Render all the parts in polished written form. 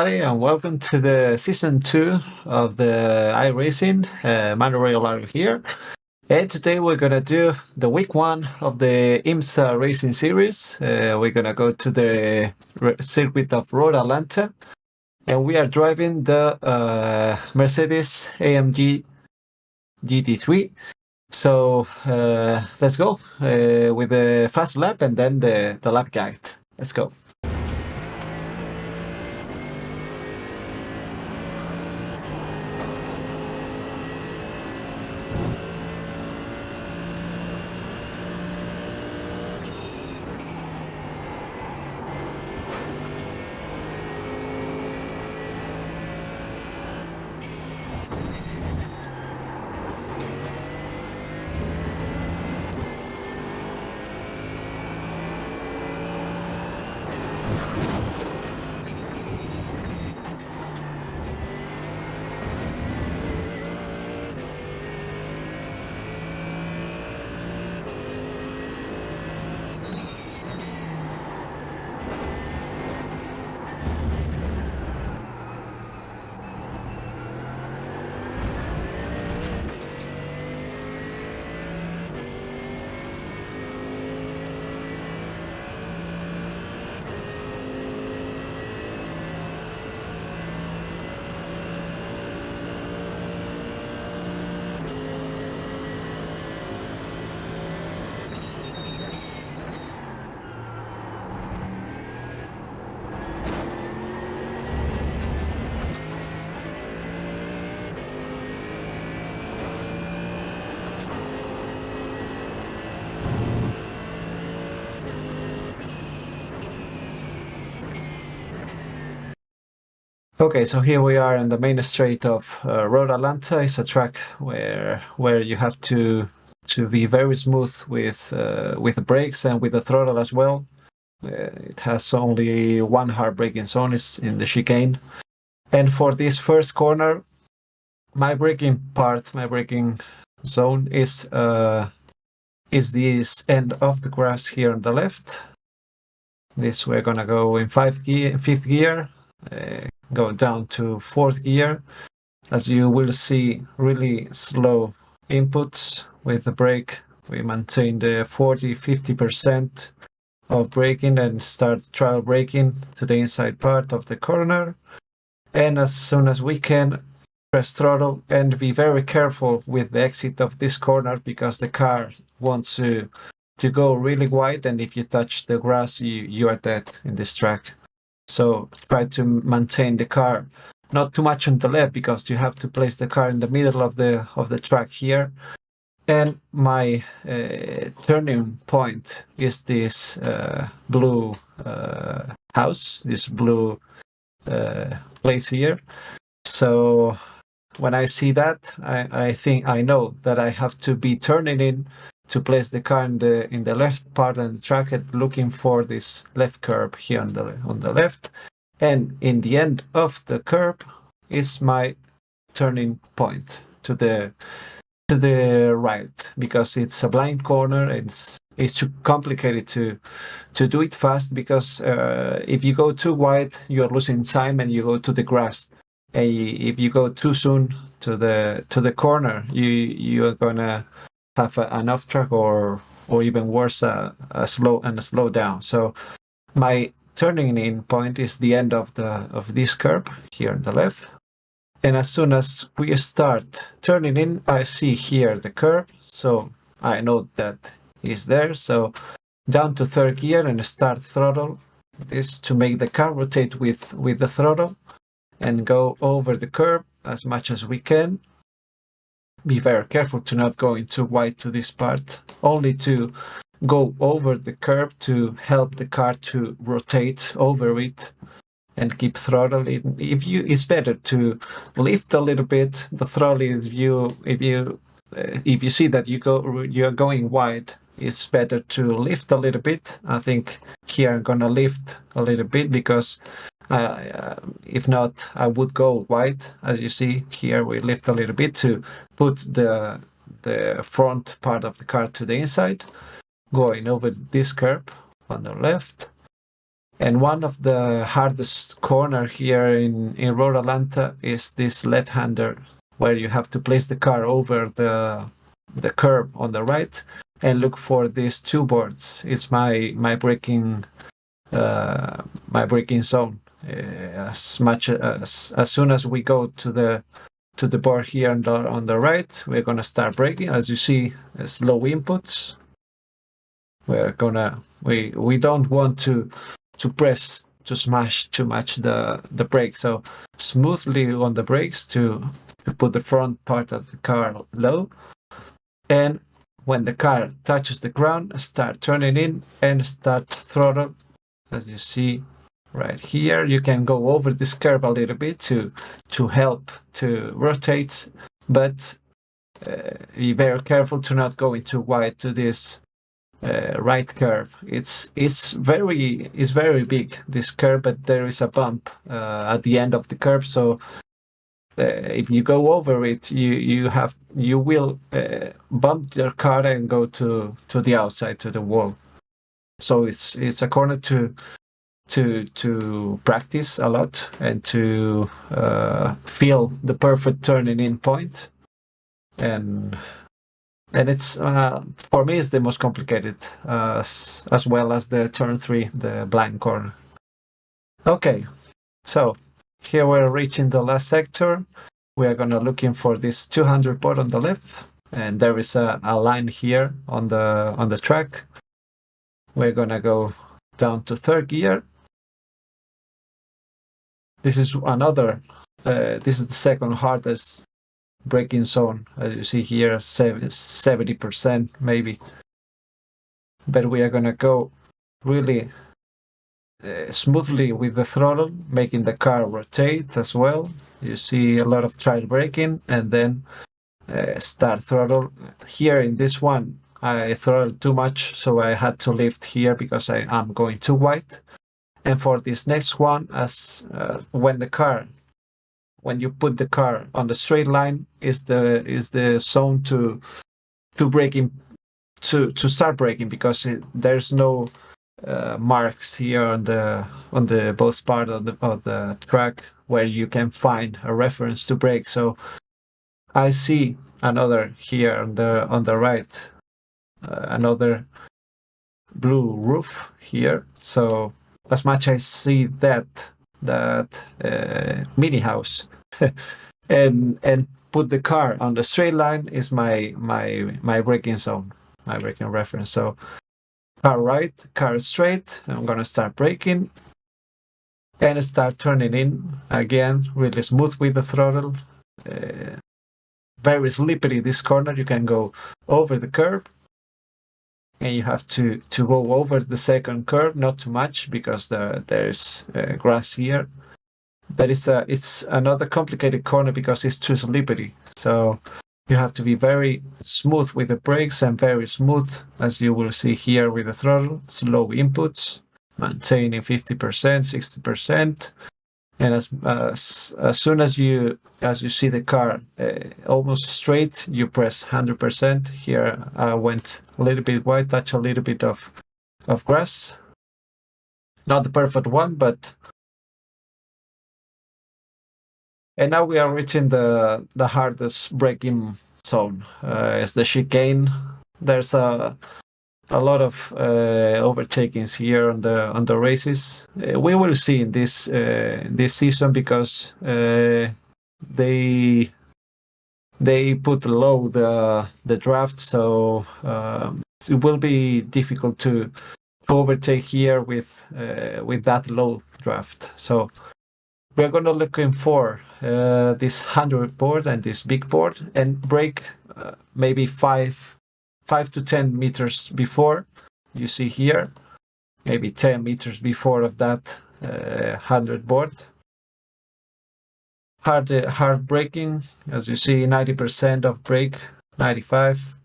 everybody, and welcome to the season 2 of the iRacing. Manu here. And today we're gonna do the week 1 of the IMSA Racing Series. We're gonna go to the circuit of Road Atlanta, and we are driving the Mercedes AMG GT3. So let's go with the fast lap and then the lap guide. Let's go. Okay, so here we are in the main straight of Road Atlanta. It's a track where you have to be very smooth with the brakes and with the throttle as well. It has only one hard braking zone, is in the chicane. And for this first corner, my braking zone is this end of the grass here on the left. This we're gonna go in fifth gear. Go down to fourth gear. As you will see, really slow inputs with the brake. We maintain the 40-50% of braking and start trial braking to the inside part of the corner. And as soon as we can, press throttle and be very careful with the exit of this corner because the car wants to go really wide, and if you touch the grass, you are dead in this track. So try to maintain the car not too much on the left because you have to place the car in the middle of the track here. And my turning point is this blue house, this blue place here. So when I see that, I think I know that I have to be turning in to place the car in the left part of the track and looking for this left curb here on the left. And in the end of the curb is my turning point to the right, because it's a blind corner. It's too complicated to do it fast, because if you go too wide, you're losing time and you go to the grass. If you go too soon to the corner, you are gonna have an off track or even worse, a slow down. So my turning in point is the end of this curb here on the left. And as soon as we start turning in, I see here the curb, so I know that is there. So down to third gear and start throttle this to make the car rotate with the throttle and go over the curb as much as we can. Be very careful to not go in too wide to this part, only to go over the curb to help the car to rotate over it and keep throttling. It's better to lift a little bit the throttle if you see that you're going wide. It's better to lift a little bit. I think here I'm gonna lift a little bit because if not, I would go wide. As you see here, we lift a little bit to put the front part of the car to the inside, going over this curb on the left. And one of the hardest corner here in Road Atlanta is this left-hander, where you have to place the car over the curb on the right and look for these two boards. It's my braking zone. As soon as we go to the board here on the right, we're gonna start braking. As you see, slow inputs. We don't want to press to smash too much the brake. So smoothly on the brakes to put the front part of the car low, and when the car touches the ground, start turning in and start throttle. As you see right here, you can go over this curve a little bit to help to rotate, but be very careful to not go too wide to this right curve. It's very big, this curve, but there is a bump at the end of the curve. So if you go over it, you will bump your car and go to the outside, to the wall. So it's a corner to practice a lot and to feel the perfect turning in point. And it's for me, it's the most complicated, as well as the turn 3, the blind corner. Okay, so here we're reaching the last sector. We are gonna looking for this 200 board on the left, and there is a line here on the track. We're gonna go down to third gear. This is another. This is the second hardest braking zone. As you see here, 70% maybe. But we are gonna go really smoothly with the throttle, making the car rotate as well. You see a lot of trial braking, and then start throttle. Here in this one, I throttled too much, so I had to lift here because I am going too wide. And for this next one, as when you put the car on the straight line, is the zone to braking, to start braking, because there's no marks here on the both part of the track where you can find a reference to brake. So I see another here on the right, another blue roof here. So as much I see that mini house and put the car on the straight line is my braking zone, my braking reference. So car right, car straight. I'm gonna start braking and start turning in again, really smooth with the throttle. Very slippery this corner. You can go over the curb, and you have to go over the second curve, not too much because there's grass here. But it's another complicated corner because it's too slippery. So you have to be very smooth with the brakes and very smooth, as you will see here with the throttle. Slow inputs, maintaining 50%, 60%. And as soon as you see the car almost straight, you press 100%. Here I went a little bit wide, touch a little bit of grass. Not the perfect one, but. And now we are reaching the hardest braking zone. It's the chicane. There's a lot of overtakings here on the races. We will see in this season because they put low the draft, so it will be difficult to overtake here with that low draft. So we're going to looking for this 100 board and this big board and brake maybe 5 to 10 meters before. You see here, maybe 10 meters before of that 100 board. Hard braking, as you see, 90% of brake, 95.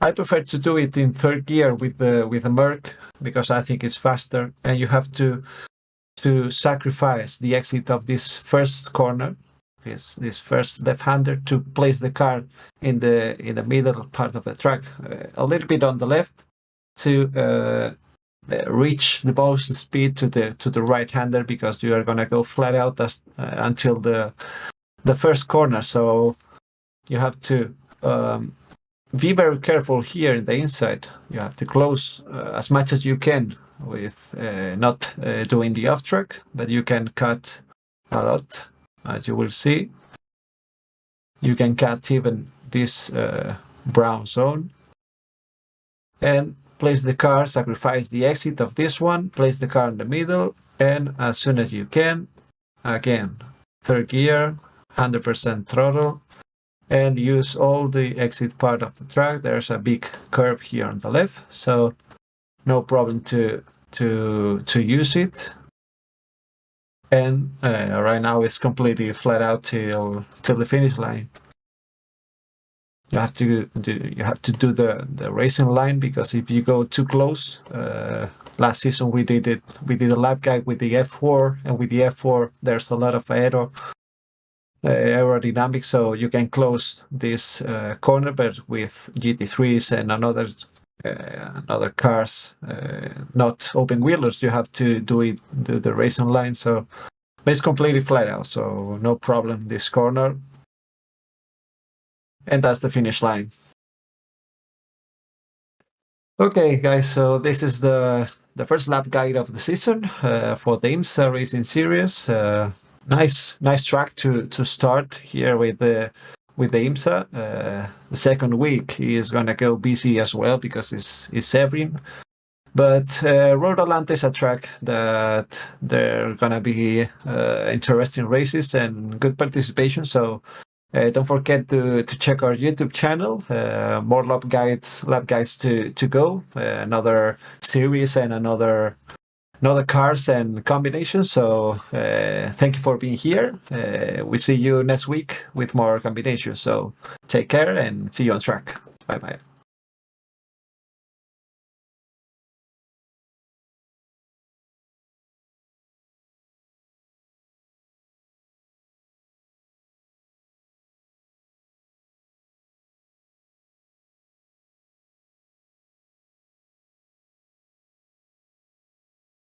I prefer to do it in third gear with the Merc because I think it's faster, and you have to sacrifice the exit of this first corner, this first left-hander, to place the car in the middle part of the track, a little bit on the left, to reach the most speed to the right hander, because you are gonna go flat out until the first corner. So you have to be very careful here in the inside. You have to close as much as you can with not doing the off track, but you can cut a lot, as you will see. You can cut even this brown zone and place the car, sacrifice the exit of this one, place the car in the middle, and as soon as you can, again, third gear, 100% throttle, and use all the exit part of the track. There's a big curve here on the left, so no problem to use it. And right now it's completely flat out till the finish line. You have to do the racing line, because if you go too close, last season we did a lap guide with the F4, and with the F4 there's a lot of aerodynamics, so you can close this corner, but with GT3s and another cars, not open wheelers, you have to do the racing line. So but it's completely flat out, so no problem this corner. And that's the finish line. Okay, guys, so this is the first lap guide of the season for the IMSA Racing Series. Nice track to start here with the IMSA. The second week is gonna go busy as well, because it's Severin. But Road Atlanta is a track that they're gonna be interesting races and good participation. So don't forget to check our YouTube channel. More lap guides to go. Another series and another cars and combinations. So thank you for being here. We see you next week with more combinations. So take care and see you on track. Bye bye.